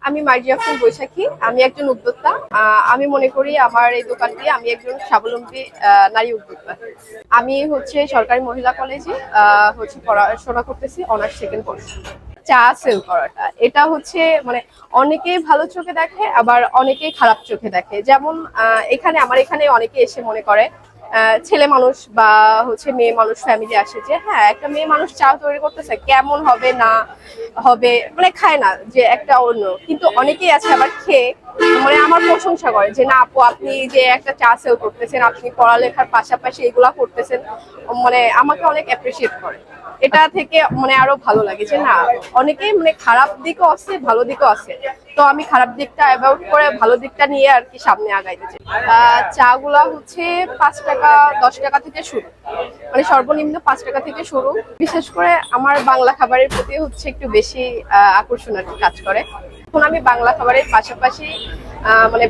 আমি মার্জিয়া ফুল বৈশাখী। আমি একজন উদ্যোক্তা। আমি মনে করি আমার এই দোকান দিয়ে আমি একজন স্বাবলম্বী নারী উদ্যোক্তা। আমি সরকারি মহিলা কলেজে পড়াশোনা করতেছি, অনার্স সেকেন্ড কোর্স। চা সেল করাটা এটা মানে অনেকেই ভালো চোখে দেখে, আবার অনেকেই খারাপ চোখে দেখে। যেমন আমার এখানে অনেকে এসে মনে করে ছেলে মানুষ বা মেয়ে মানুষ ফ্যামিলি আসে যে হ্যাঁ একটা মেয়ে মানুষ চা তৈরি করতেছে, কেমন হবে না হবে, মানে খায় না যে একটা অন্য। কিন্তু অনেকেই আছে আবার খেয়ে মানে আমার প্রশংসা করে যে না আপু, আপনি যে একটা চা সেল করতেছেন, আপনি পড়ালেখার পাশাপাশি এগুলা করতেছেন, মানে আমাকে অনেক অ্যাপ্রিসিয়েট করে। এটা থেকে মানে আরো ভালো লাগে যে না, অনেকেই মানে খারাপ দিকও আছে, ভালো দিকও আছে। তো আমি খারাপ দিকটা অ্যাভয়েড করে ভালো দিকটা নিয়ে আর কি সামনে আগাইতে চাই। চা গুলা 5 টাকা 10 টাকা থেকে শুরু, মানে সর্বনিম্ন 5 টাকা থেকে শুরু। বিশেষ করে আমার বাংলা খাবারের প্রতি একটু বেশি আকর্ষণ আর কি কাজ করে। এখন আমি বাংলা খাবারের পাশাপাশি মানে